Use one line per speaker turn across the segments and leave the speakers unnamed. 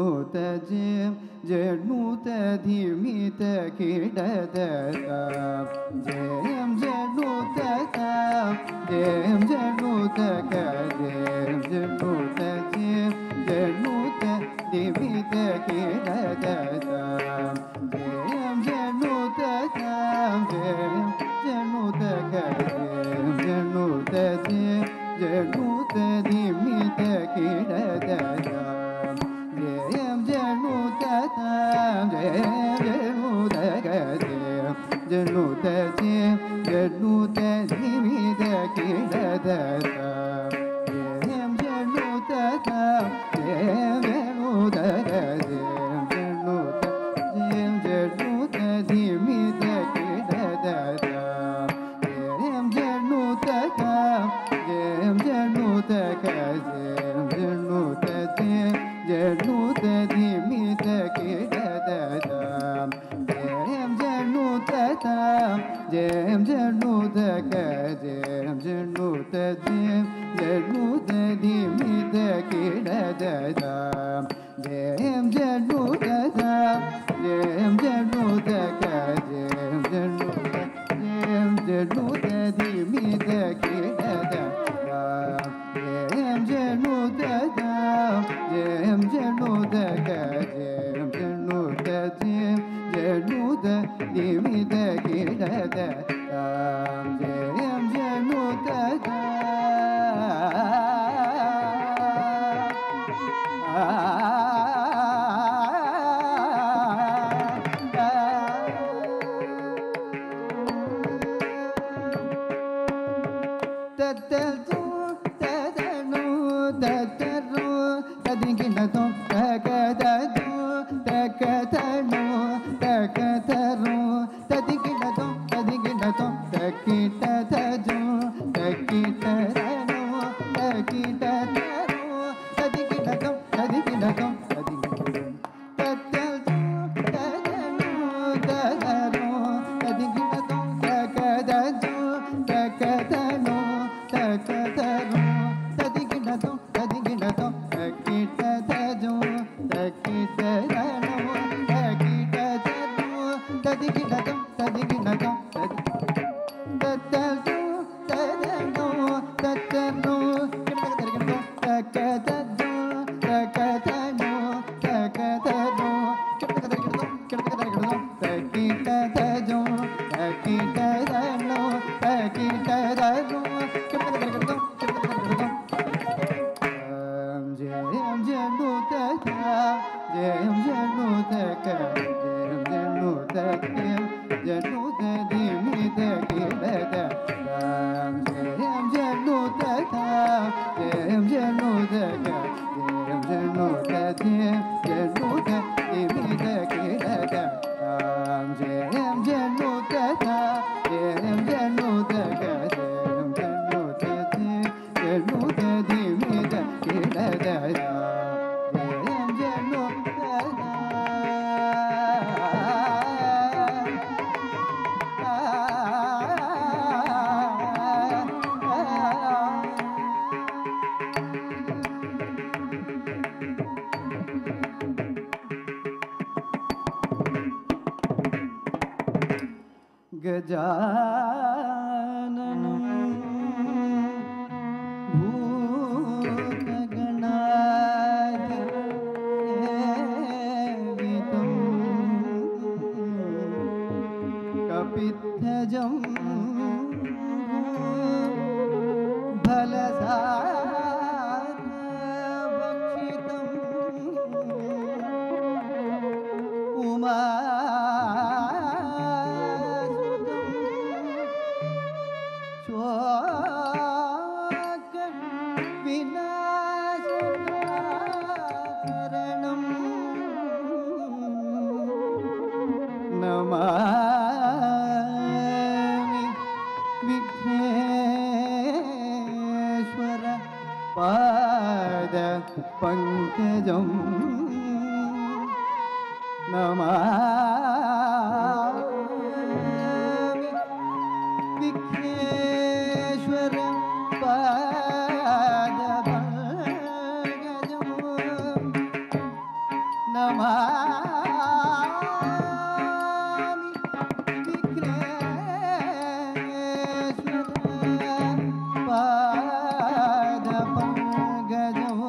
जनुत जेम जनुत धीमित किडत जेम जनुत जेम जनुत जेम जनुत जेम जनुत धीमित किडत जेम जनुत जेम जनुत जेम जनुत जेम जनुत धीमित किडत जयम जनुत जनुत जनुत जनुत धीमित किडत जयम जनुत जनुत जनुत जनुत धीमित किडत जयम जनुत जयम जनुत जयम जनुत जनुत धीमित किडत जयम जनुत जयम जनुत जयम जनुत जनुत धीमित किडत जयम जनुत जयम जनुत जयम जनुत जयम जनुत धीमित किडत जयम जनुत जयम जनुत जयम जनुत जनुत धीमित किडत जयम जनुत गजाननं भूतगणाधिसेवितं कपिध्वजं फलसारभक्षितम् उमा नमामि विघ्नेश्वर पाद पंकजं नमामि विघ्नेश्वर पाद पंकजं ನಮಾಮಿ ವಿಘ್ನೇಶ್ವರ ಪಾದ ಪಂಕಜಂ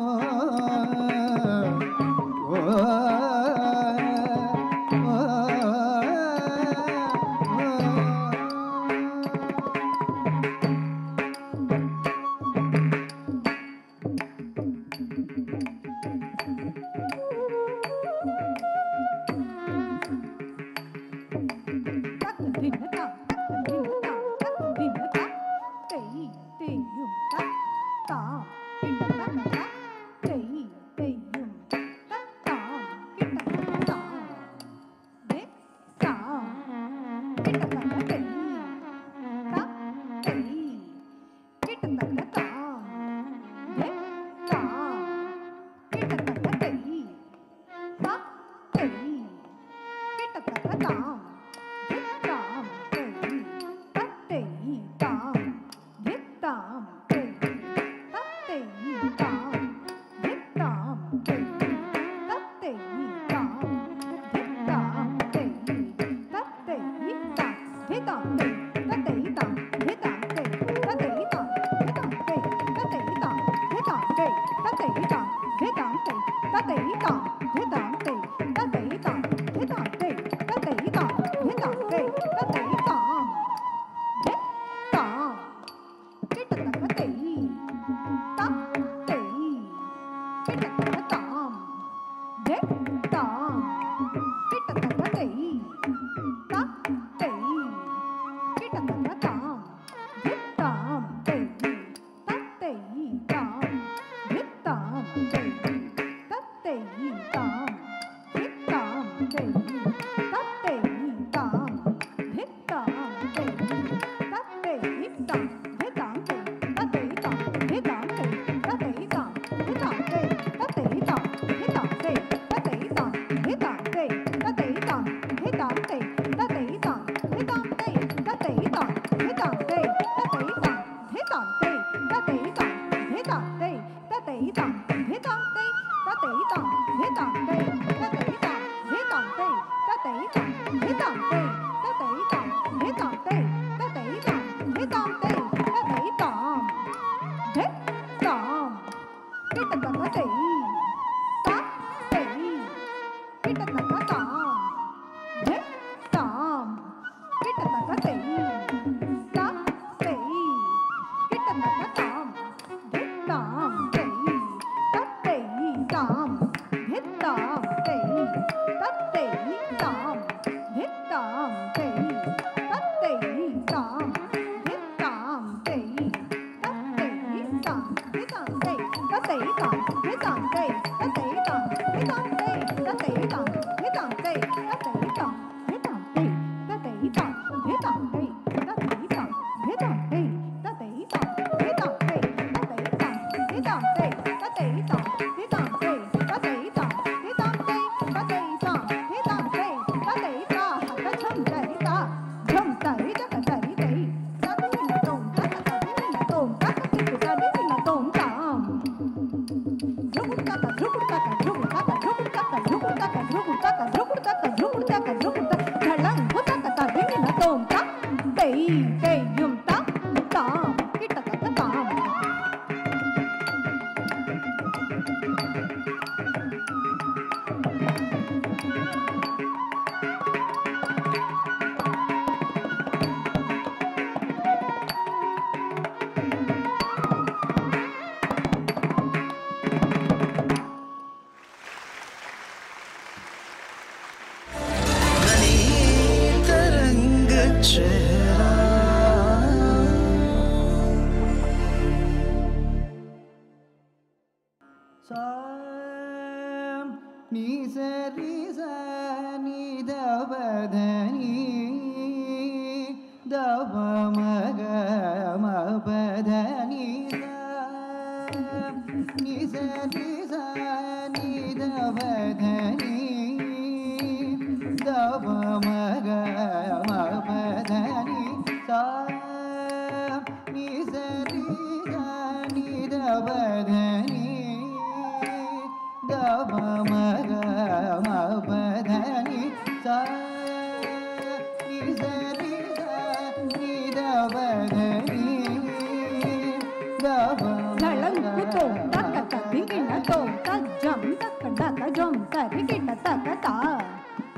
jum tarikita takata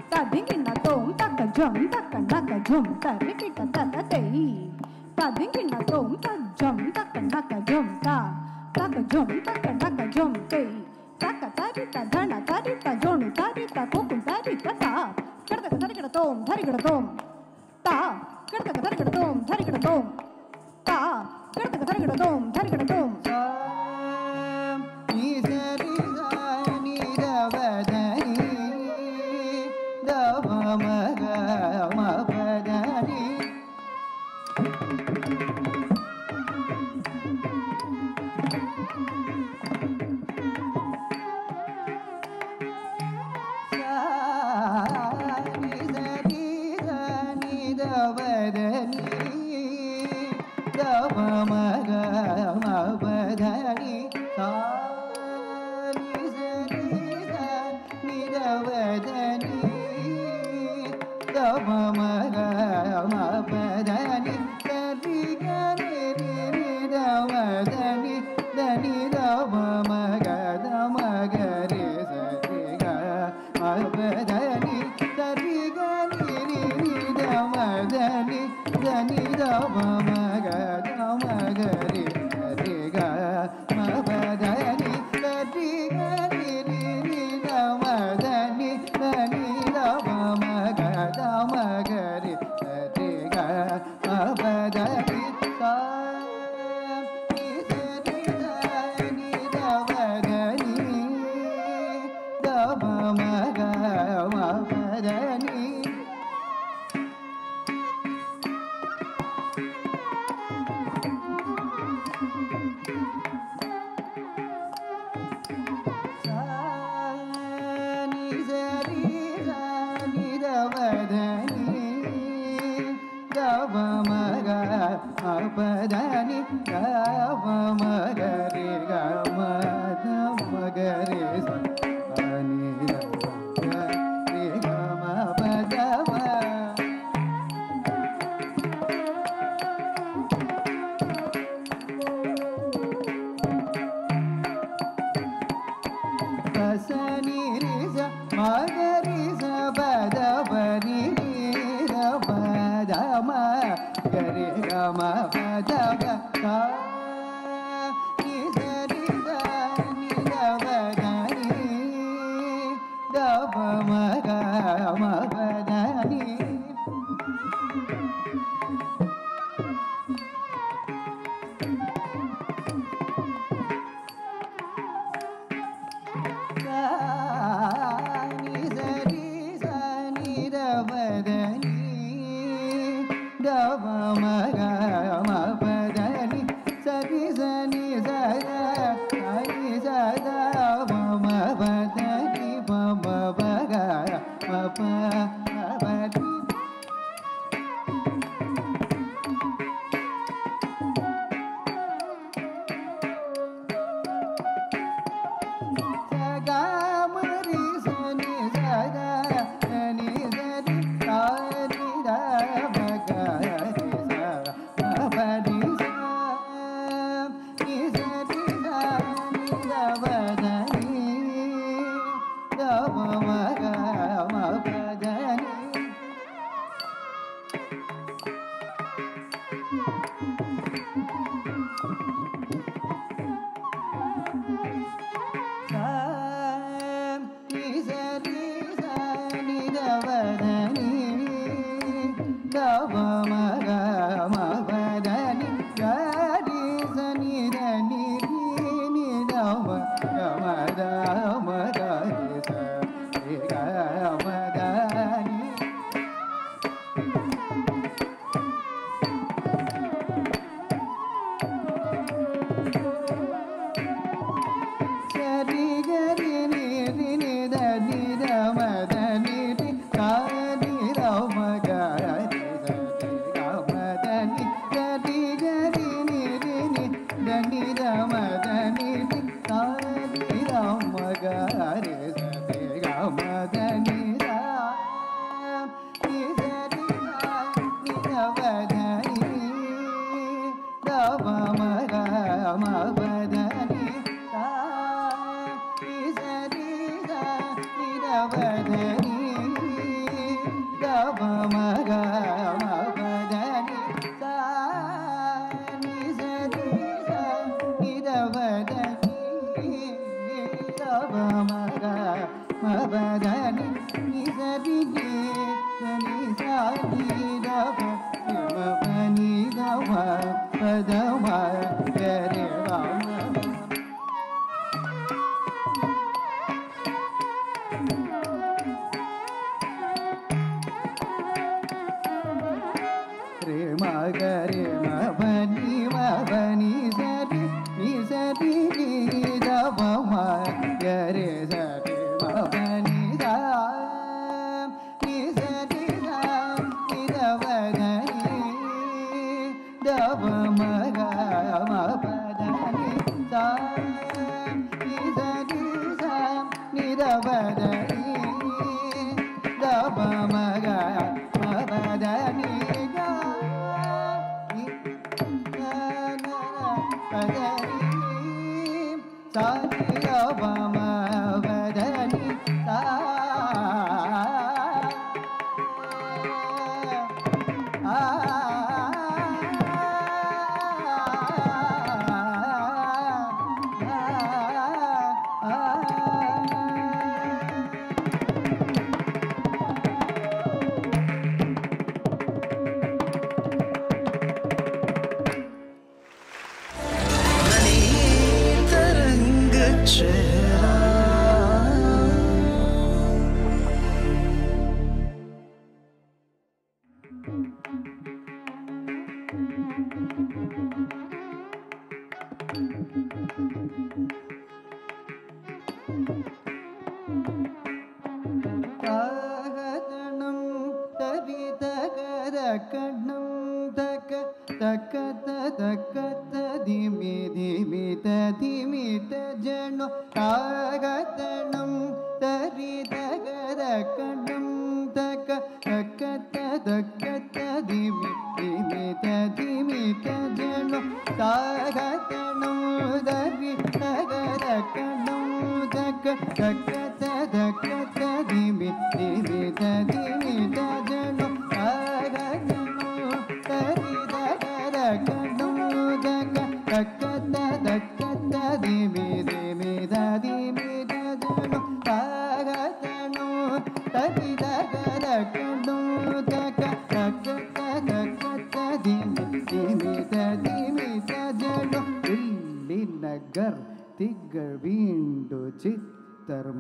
tadingina tom taka jum taka naka jum tarikita takatei tadingina tom taka jum taka naka jum ta taka jum taka naka jum tei taka tarita dhana tarita jonu tarita kokun tarita ta kadaka tarikita tom ta kadaka tarikita tom ta kadaka tarikita tom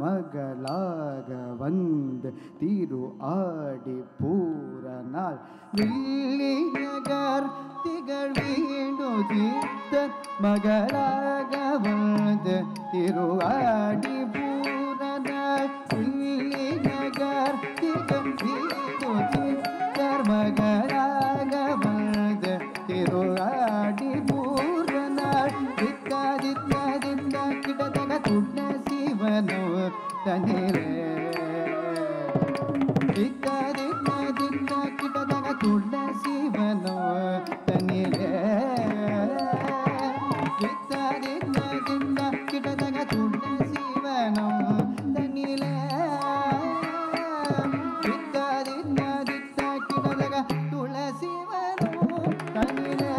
மகளாக வந்து திரு ஆடி பூர நாள் வில்லிநகர் திகழ் வீண்டு சித்தர் மகளாக வந்து திரு ஆடி பூர நாள் வில்லிநகர் திகழ் வீண்டு சித்தர் மகளாக வந்து திரு ஆடி பூர நாள் தித்தாதித்தாதித்த கிடதக துண்ண சிவனோ தனிரே தித்தாதித்தாதித்த கிடதக துண்ண சிவனோ தனிரே தித்தாதித்தாதித்த கிடதக துண்ண சிவனோ தனிரே தித்தாதித்தாதித்த கிடதக துளசிவனோ தனிரே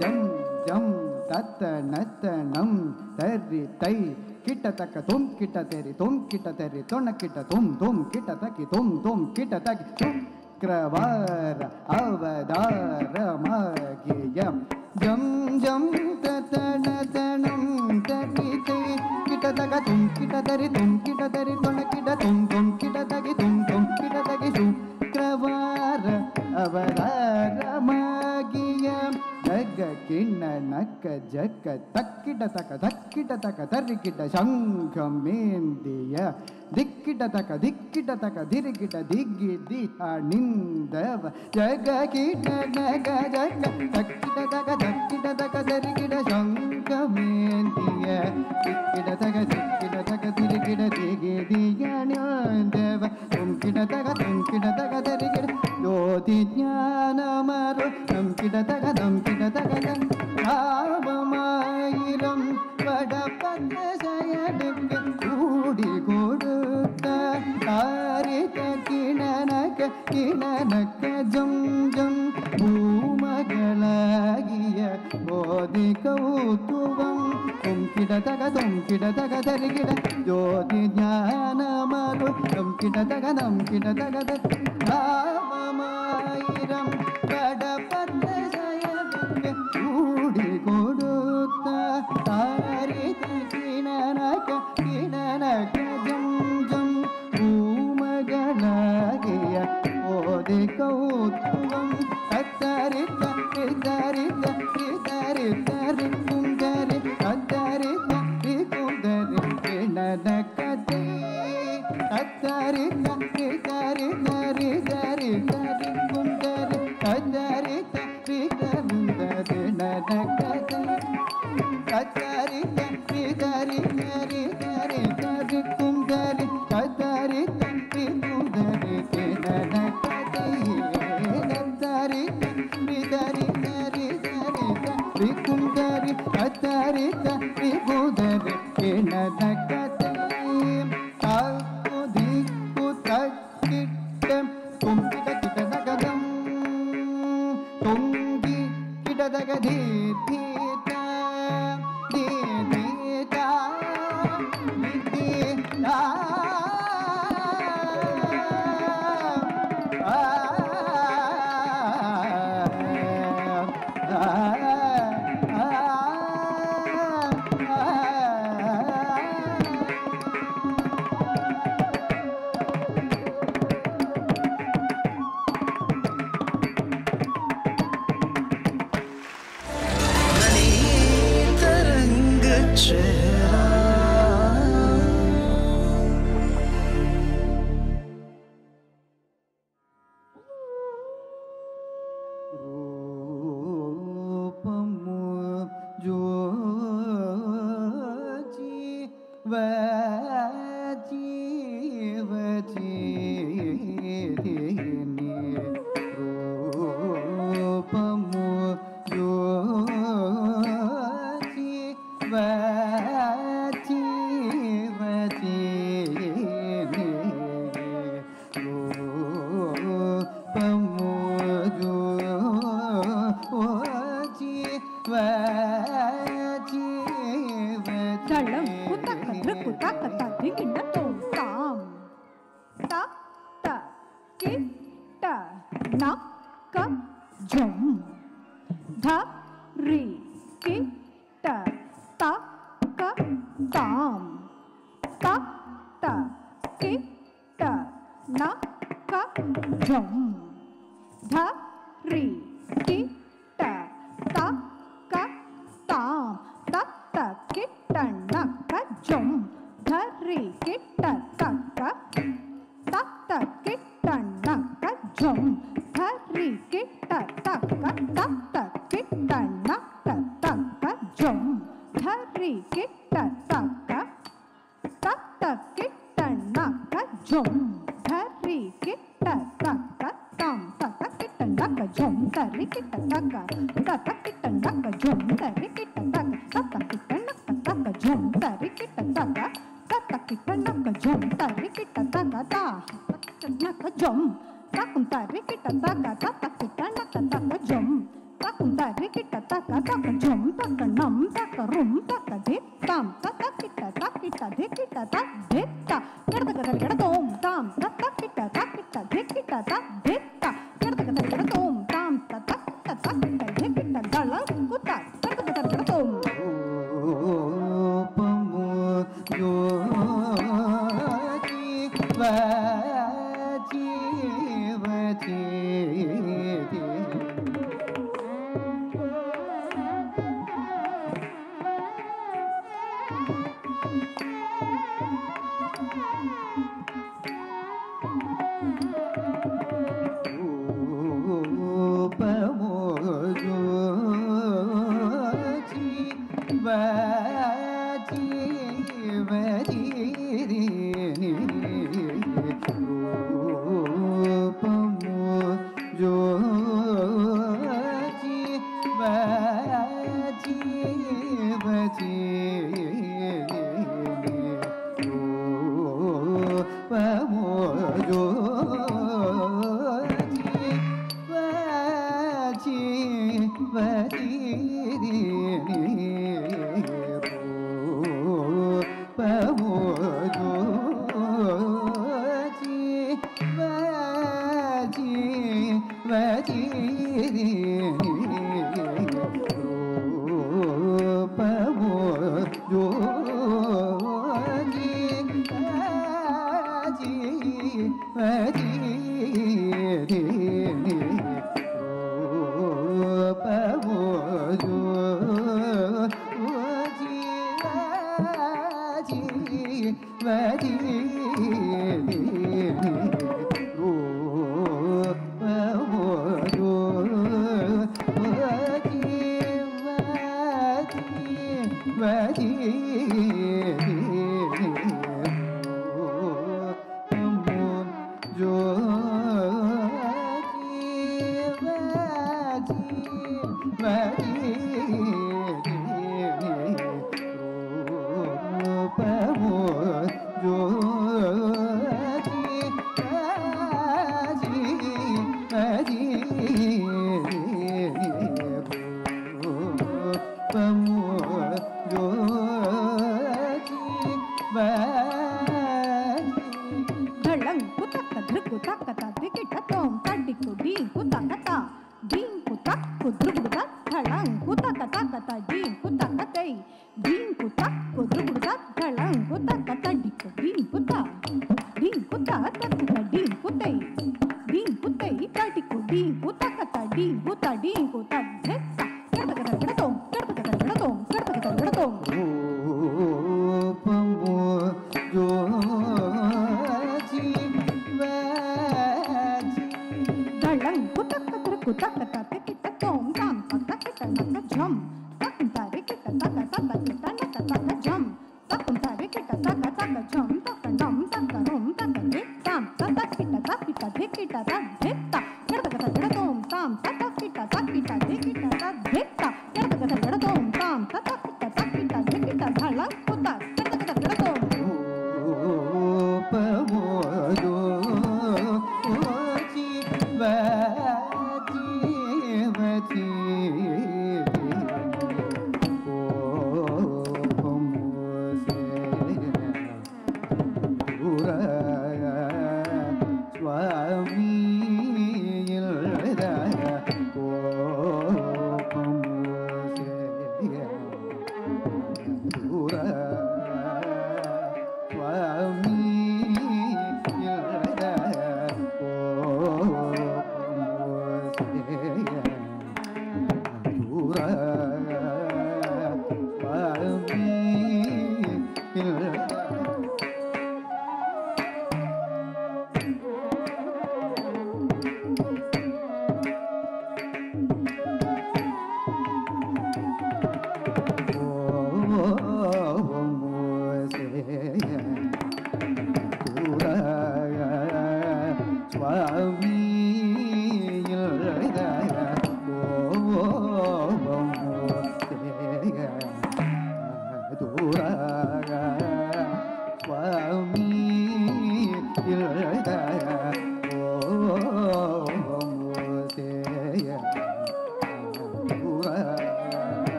ஜம் ஜம் தத்த நத்தனம் தரி தை கிட்ட தக்க தும் கிட்ட தெரி தொண்ண கிட்ட தும் கிட்ட தக்கி தும் கிட்ட தக்கி சுக்ரவார அவதாரமாகியம் ஜம் ஜம் தத்தனதனம் தரி தை கிட்ட தக்க தும் கிட்ட தெரி தொண்ண கிட்ட தும் கிட்ட தக்கி தும் கிட்ட தக்கி சுக்ரவார அவதாரமாகியம் ஜக கிண்ண நக்க ஜக்க தக்கிட்ட தக்க தரிக்கிட்ட சங்கம் மேந்திய திக்கிட்ட தக்க திரிக்கிட்ட திக்கி திஹ நிந்தவ ஜக கிட்ட நக ஜக்க தக்கிட்ட தக்க தரிக்கிட்ட சங்கம் மேந்திய திக்கிட்ட தக்க திரிக்கிட்ட திகி திக நிந்தவ தும்கிட்ட தக்க தரிக்கிட்ட ஜோதி ஞானமரு தம்கிட்ட தக ராமமாயிரம் வடப்பந்த செயலுக்கு கூடி ಕಿಣನಕ ಜಂ ಜಂ ಭೂಮಗಳಾಗಿಯ ಓದಿ ಕೌತುವಂ ತುಂಕಿಡತಗ ತರಿಗಿಡ ಜ್ಯೋತಿ ಜ್ಞಾನ ಮರು ತುಂಕಿಡತಗ ನಂಕಿಡತಗದ ಭಾವಮಾಯಿರಂ ಕಡಪತ್ರ ಜಯಗಂಗೆ ಕೂಡಿ ಕೊಡುತ್ತ ತಾರಿತ ಕಿಣನಕ ಜಂ ಜಂ ಭೂಮಗಳಾಗಿಯ ಓದಿ ಕೌತುವಂ ತತ್ತರಿತ ರಿತರಿತ ರಿತರಿತ ರಿಕುಂದರಿ ತತ್ತರಿತ ರಿಕುಂದರಿ ಕಿಣನಕತೆ ತತ್ತರಿತ ರಿತರಿತ ರಿತರಿತ ರಿಕುಂದರಿ ತತ್ತರಿತ ರಿಕುಂದರಿ ನನಕತೆ ತತ್ತರಿತ ರಿತರಿತ ರಿತರಿತ ರಿಕುಂದರಿ ತತ್ತರಿತ ರಿಕುಂದರಿ ಕಿಣನಕತೆ ತತ್ತರಿತ ರಿತರಿತ ರಿತರಿತ ರಿಕುಂದರಿ ತತ್ತರಿತ ರಿಕುಂದರಿ ಕಿಣನಕತೆ ತಾಕು ದಿಕ್ಕು ತಕ್ಕಿಟ್ಟ ತುಂಬಿದ ಕಿಟನಗದಂ ತುಂಗಿ ಕಿಟದಗ ದೀತ ದೀತ ದೀತ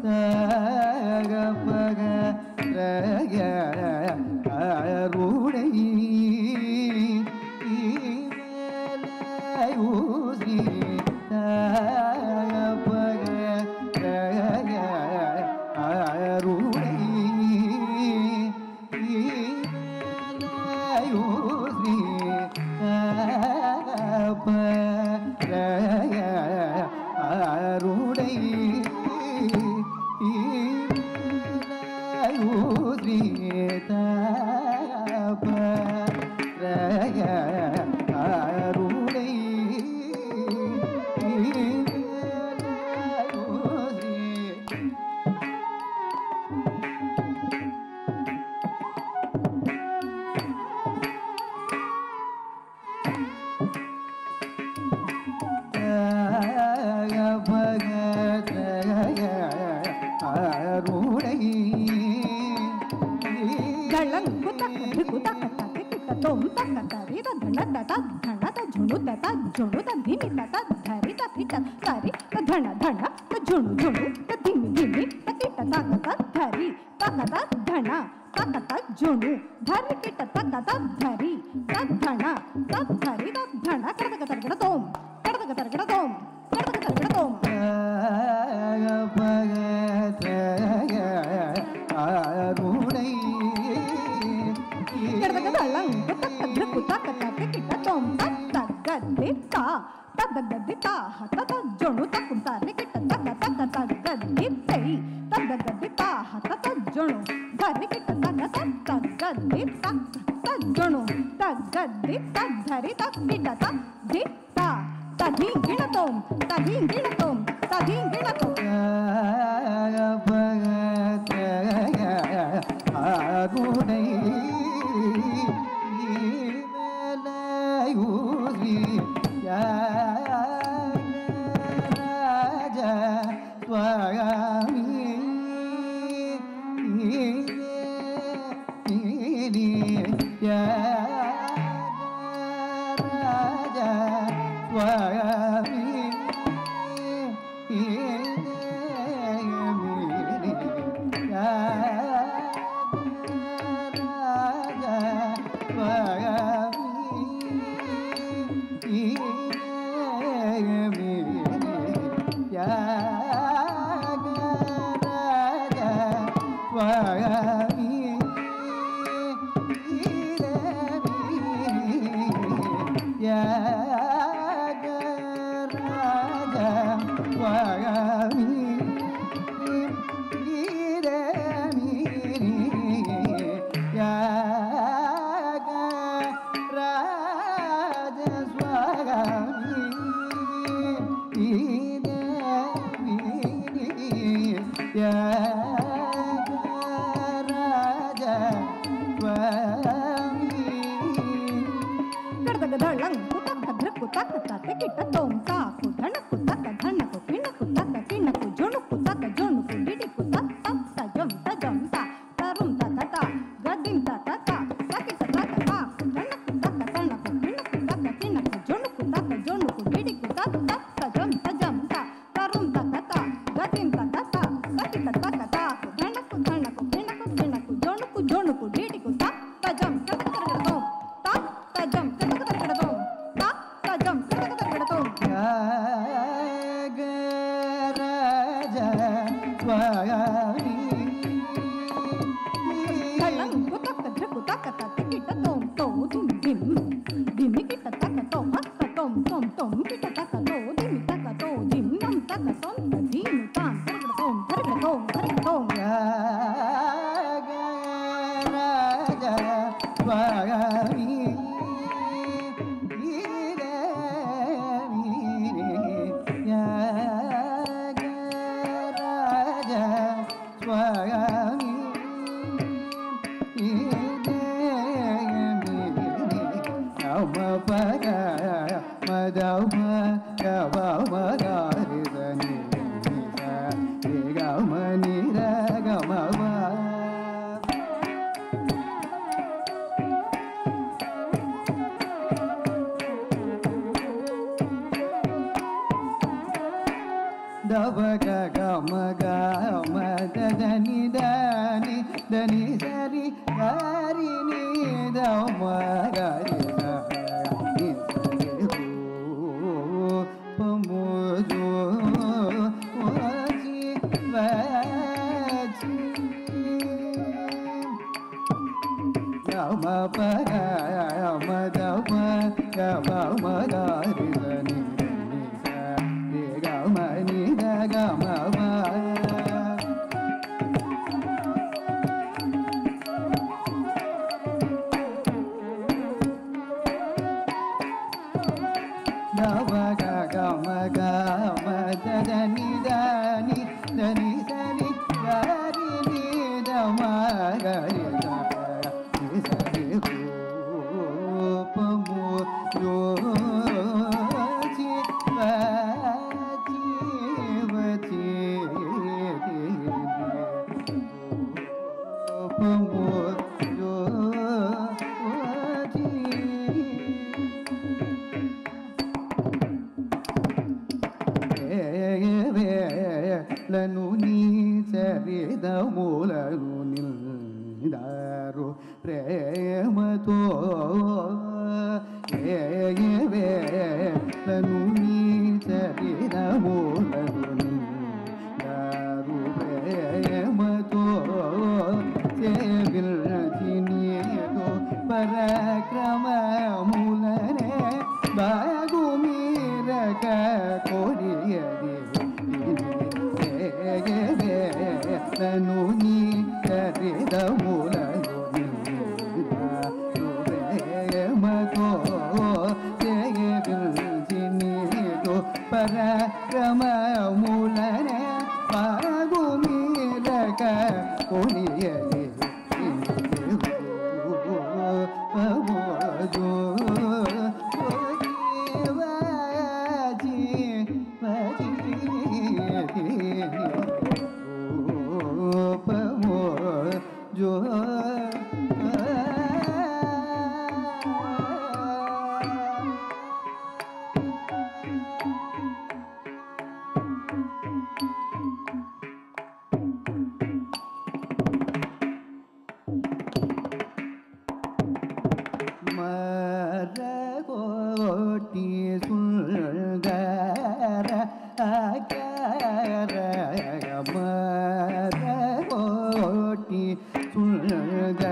da ಧನಿ ಧನಿ ಧನಿ ಧನಿ లను నీ చరిద మూలను నిల్దారు ప్రేమతో లను నీ చరిద మూలను నిల్దారు ప్రేమతో సేవిల్చినీతో పరక్రమములనే బాగు మీరక కొరియది లను నీ చరిద మూలను ప్రేమతో సేవిల్చినీతో పరక్రమములనే బాగు మీరక కొరియది மரகோட்டி சுந்தர அகர மரகோட்டி சுந்தர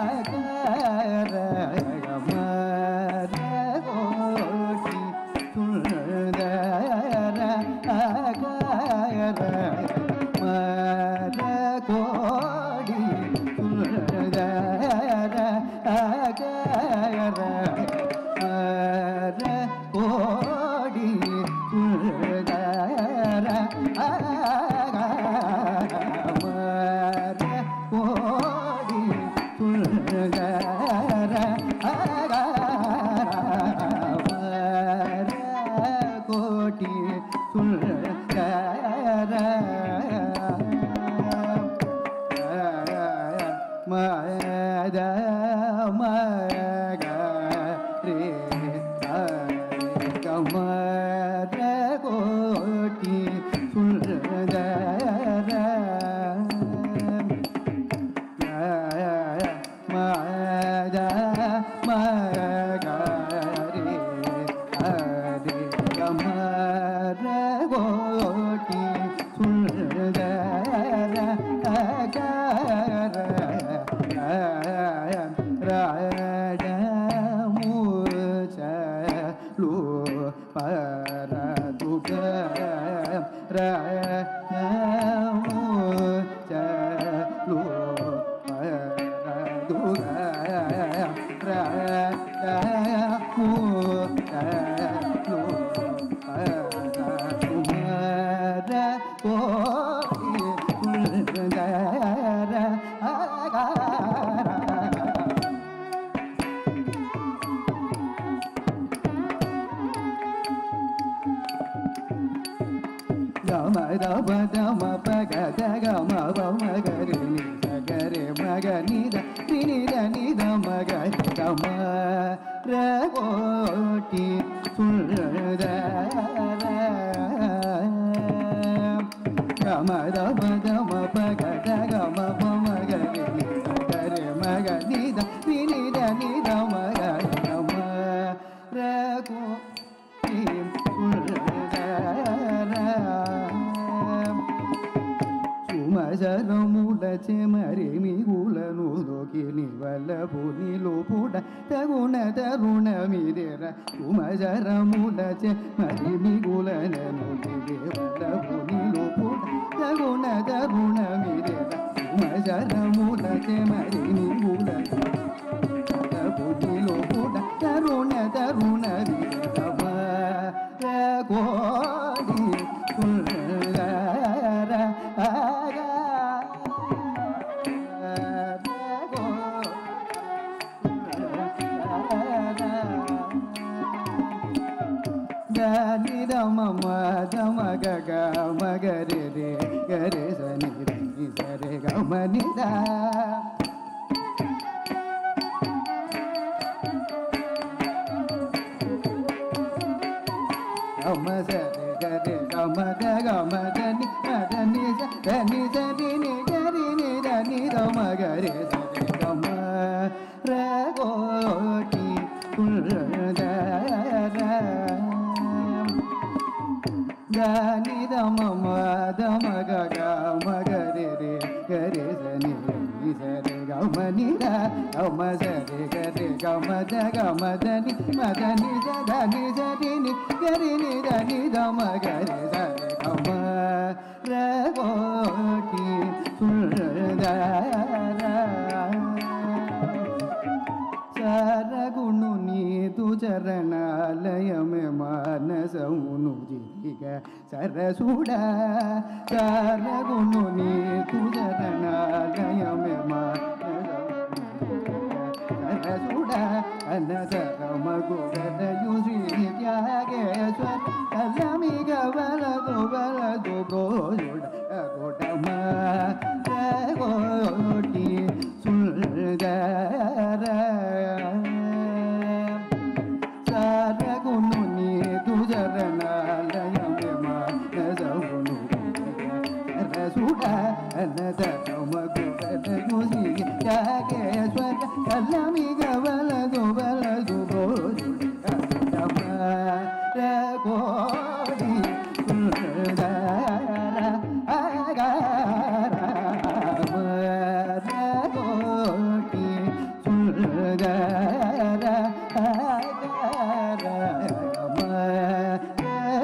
அகர மரகோட்டி சுந்தர அகர மரகோடி சுந்தர அகர மரகோடி சுந்தர மரகோடி சுந்தர மரகோடி சுந்தர மத மக ரே கமர கோட்டி சுந்தர மத மக ரே ஹரி கமர கோட்டி சுந்தர அகர ராஜமூச்சலு பரதுக ராஜமூச்சலு பரதுக ராஜமூச்சலு பரதுக கோடி சுந்தர గమ దమ దమ పగ గమ బమ గరి ని గరి మగ నిద నిద నిద మగ గమ రగోటి సుందర గమ దమ దమ పగ గమ బమ గరి ని గరి మగ నిద నిద నిద మగ గమ రగోటి సుమజరముల చెమరి మిగులను దొకిని వల్లభు నిలుపుడ తగుణ తరుణ మిదెర సుమజరముల చెమరి మిగులను వల్లభు నిలుపుడ తగుణ తరుణ మిదెర సుమజరముల చెమరి మిగులను వల్లభు నిలుపుడ తరుణ తరుణ మిదెర కోడి సుందర ಗರಿ ರೇ ಗರಿ ಸನಿ ರಿ ಸರಿ ಗಮನಿ ದ ಗಮ ಸರಿ ಗರಿ ಗಮ ದ ಗಮ ಧನಿ ಮದನಿ ಧನಿ ಸರಿ ನಿ ಗರಿ ನಿ ಧನಿ ಗಮ ಗರಿ ಸರಿ ಗಮ ರ ಗೋಟಿ ಕುಳ್ಳ ಧನಿ ದಮ ದಮ ಗ ಗರಿ ರೇ ಗರಿ ಸನಿ ರಿ ಸರಿ ಗಮ ನಿ ದ ಗಮ ಸರಿ ಗರಿ ಗಮ ದ ಗಮ ಧನಿ ಮದನಿ ಧನಿ ಸರಿ ನಿ ಗರಿ ನಿ ಧನಿ ದಮ ಗರಿ ಸರಿ ಗಮ ರ ಗೋಟಿ ಸುಳ್ಳ ಸರಗುಣು ನೀತು ಚರಣಾಲಯ ಮೇ ಮಾನಸೌನು ಜಿಗ ಸರಸುಡ ಸರಗುಣು ನೀತು ಚರಣಾಲಯ ಮೇ ಮಾನಸೌನ ಅನಸರ ಮಗುಗದಯು ಶ್ರೀ ತ್ಯಾಗೇಶ್ವರ ಕಲಮಿಗ ಬಲದು ಬಲದು ಗೋಜುಡ ಗೋಡಮ ಗೋಟಿ ಸುಳ್ದರ ಸಾರಗುಣು ನೀತು ಚರಣಾಲಯ ಮೇ ಮಾನಸೌನು ಸುಡ ಅನಸರ ಮಗುಗದಯು ಶ್ರೀ ತ್ಯಾಗೇಶ್ವರ ಕಲಮಿಗ ಬಲದು ಬಲದು ಗೋಜುಡ ಗೋಡಿ ಸುಳ್ದರ ಗೋಟಿ ಸುಳ್ದರ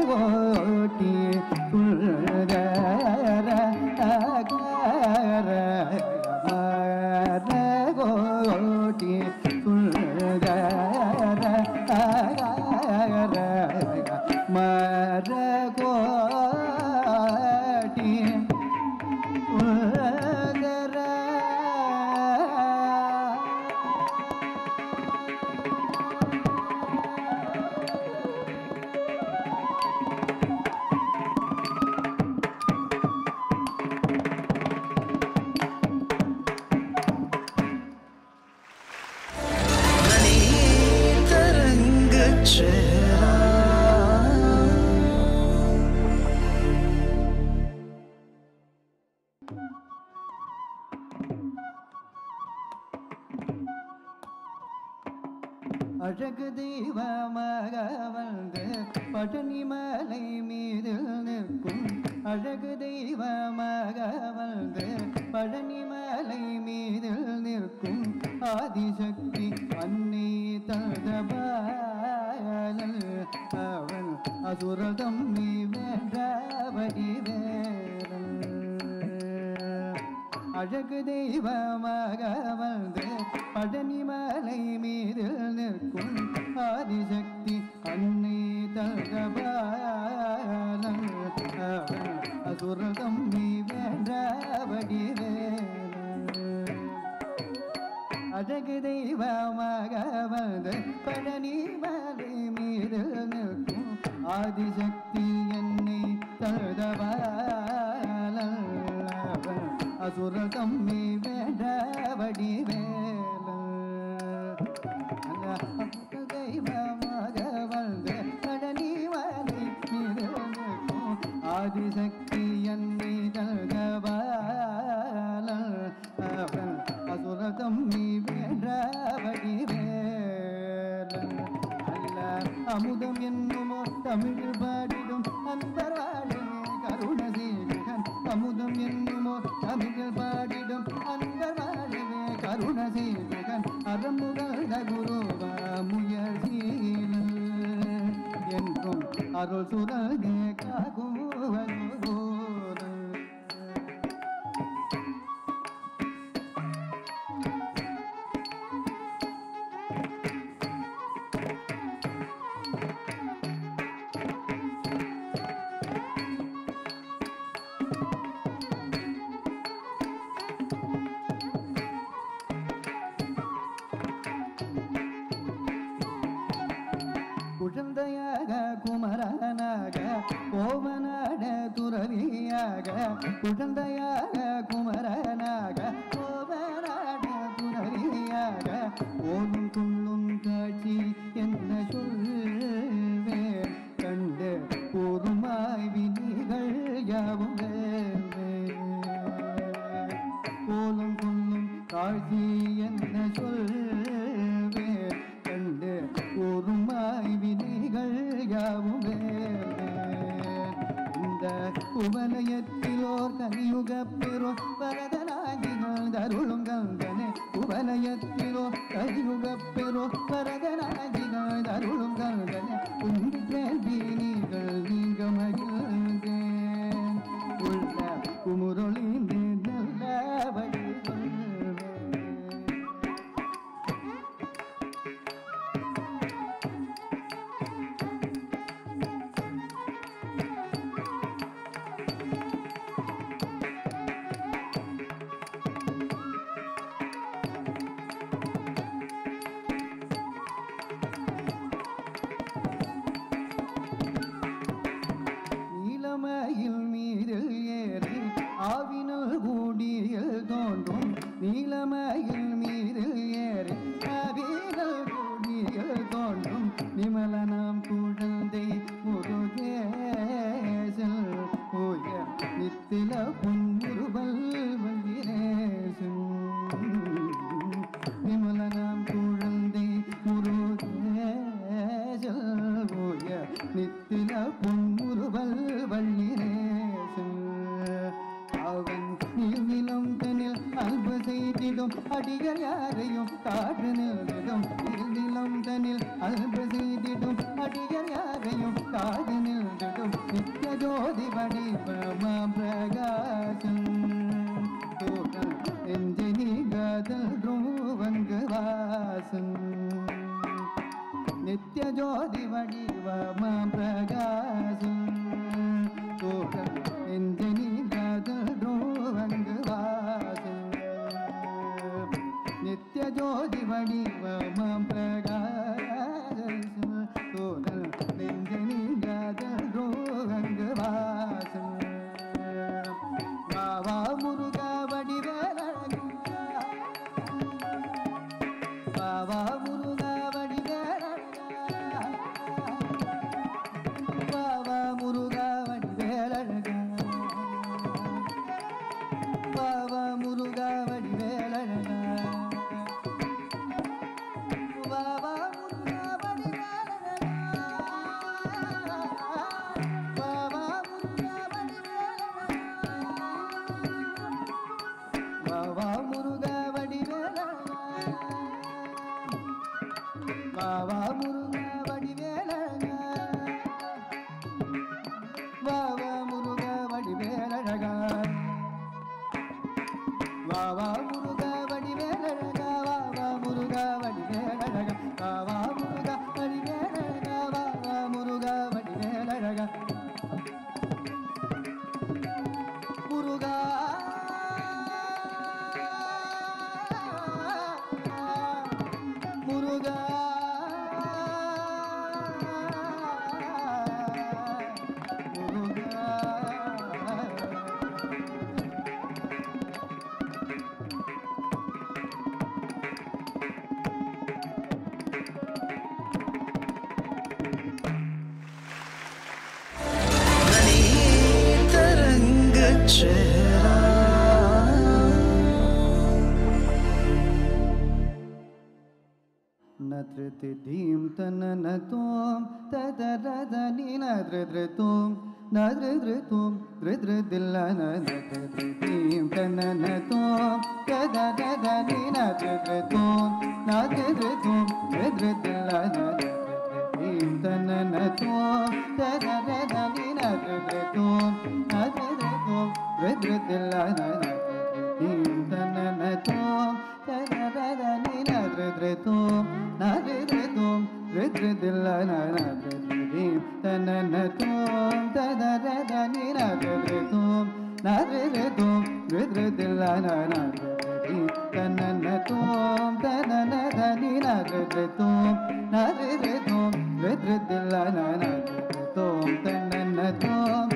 ಗೋಟಿ ಸುಳ್ದರ ಗೋಟಿ ಸುಳ್ದರ ಮರ ಗೋಟಿ ಸುಳ್ದರ அழகு தெய்வ மக வந்து பழனி மலை மீதில் நிற்கும் அழகு தெய்வ மக வந்து பழனி மலை மீதில் நிற்கும் ஆதிசக்தி அன்னை தந்தபாலல் அவள் அசுரதம் நீ வேண்டபடி வேறல் அழகு தெய்வ மக வந்து பழனி மலை மீதில் நிற்கும் ஆதிசக்தி அன்னை தந்தபாலல் அவள் அசுரதம் நீ வேண்டபடி வேறல் அழகு தெய்வ மக வந்து பழனி மலை மீதில் நிற்கும் ஆதிசக்தி என்னை தந்தபாலல் அவள் அசுரதம் நீ வேண்டபடி வேறல் தெய்வ மக வந்து பழனி மலை மீதில் நிற்கும் ஆதிசக்தி என்னை தந்தபாலல் அவள் அசுரதம் நீ வேண்டபடி வேறல் அல்ல அமுதம் என்னுமோ தமிழில் பாடிடும் அன்பர் வாழவே கருணசீகன் அமுதம் என்னுமோ தமிழில் பாடிடும் அன்பர் வாழவே கருணசீகன் அறமுகழ்ந்த குருவா முயற்சீலன் என்றும் அருள் சுரல்கே காகுமுவன் குழந்தையாக குமரனாக கோவனாக குமரனாக குழந்தையாக குமரனாக கோவனாக புனரியாக ஓடும் துள்ளும் காட்சி என்ன சொல்வேன் கண்டு கூறுமாய் விதிகள் யாவும் கோலும் கொள்ளும் காட்சி என்ன சொல்வேன் கண்டு கூறுமாய் விதிகள் யாவும் இந்த உபலயத்திலோர் கலியுக பெறோ வரதனாகிகள் தருளும் கந்தனே உபலயத்திலோ கலியுக பெறோ வரதனாகிகள் தருளும் கந்தனே உண்மை கேள்வி நீங்கள் நீங்க மகிழ்ந்தேன் உள்ள குமுரொழிந்து நல்ல வழி நீலமயில் மீதில் ஏறி ஆவினல் கூடியில் தோன்றும் நீலமயில் மீதில் ஏறி ஆவினல் கூடியில் தோன்றும் நிமலனாம் குழந்தை முருகேசல் ஓய நித்தில பொன்முருவல் வந்திரேசன் நிமலனாம் குழந்தை முருகேசல் ஓய நித்தில பொன்முருவல் வள்ளிரேசன் அவன் நீர்நிலம் தனில் அல்ப செய்திடும் அடிகள் யாரையும் காற்று நில்திடும் நீர்நிலம் தனில் அல்ப செய்திடும் அடிகள் யாரையும் காது நில்திடும் நித்ய ஜோதி வடிவமா பிரகாசம் தோழல் எஞ்சனி காதல் ரூவங்கு வாசம் நித்ய ஜோதி வடிவமா பிரகாசம் தோழல் எஞ்சனி காதல் ரூவங்கு வாசம் நித்ய ஜோதி வடிவமா பிரகாசம் தோழல் எஞ்சனி காதல் ரூவங்கு வாசம் பாவா முருகா வடிவேலழகா பாவா முருகா வடிவேலழகா பாவா முருகா வடிவேலழகா பாவா முருகா வடிவேலழகா பாவா முருகா வடிவேலழகா பாவா முருகா வடிவேலழகா பாவா முருகா வடிவேலழகா பாவா முருகா வடிவேலழகா பாவா முருகா வடிவேலழகா பாவா முருகா வடிவேலழகா பாவா முருகா வடிவேலழகா பாவா முருகா வடிவேலழகா பாவா முருகா வடிவேலழகா Muruga Muruga Nadridrim tananatom tadaradani nadridritum nadridritum dridridillana nadridrim tananatom tadaradani nadridritum nadridritum dridridillana nadridrim tananatom tadaradani nadridritum nadridritum dridridillana nadridrim tananatom tadaradani nadridritum nadridritum dridridillana nadridrim tananatom tadaradani nadridritum nadridritum dridridillana nadridrim tananatom tadaradani nadridritum nadridritum dridridillana nadridritum tananatom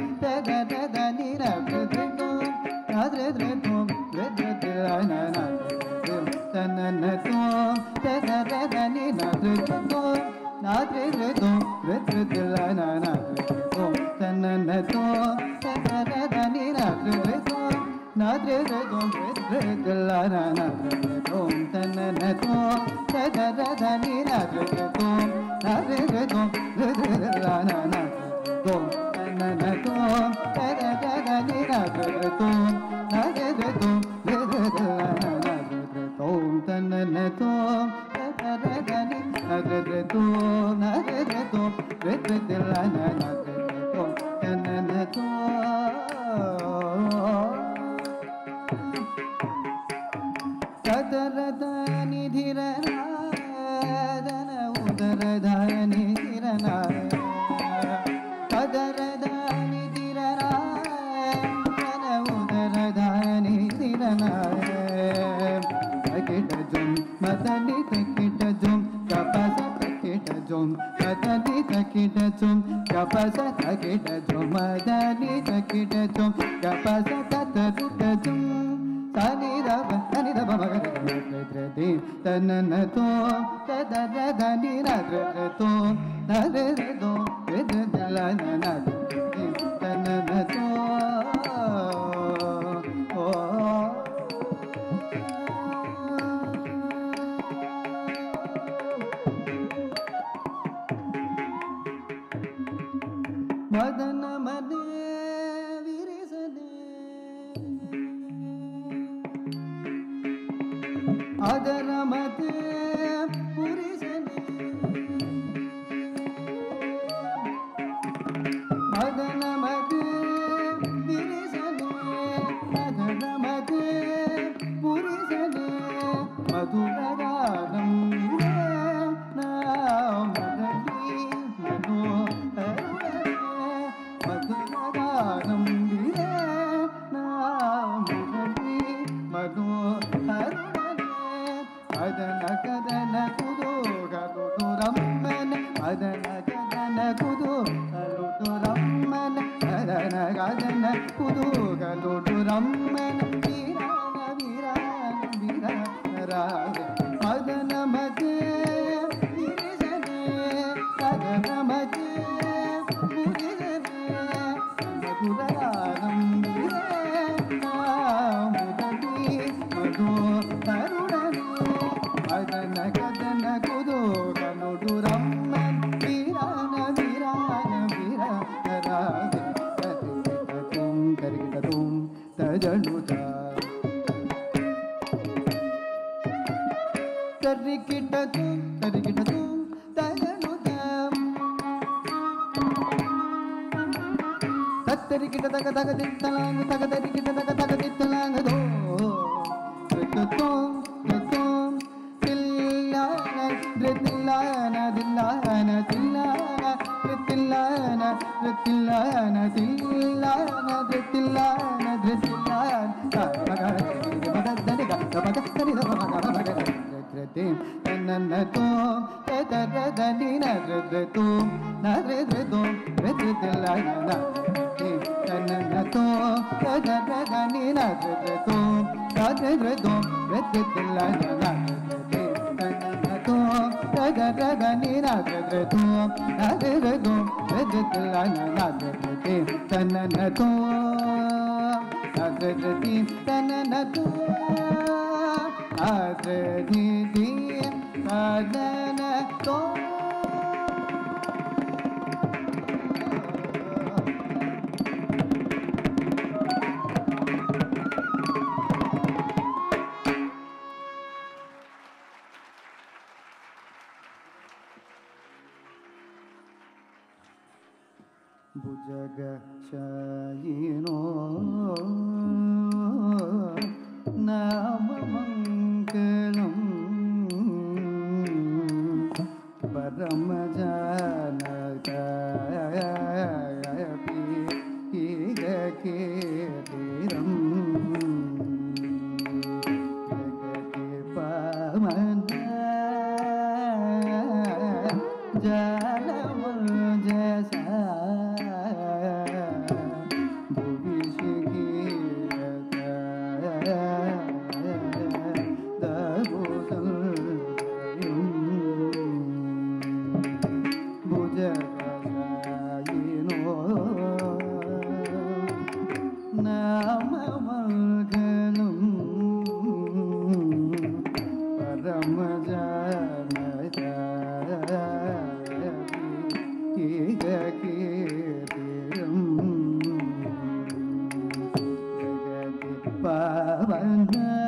பவன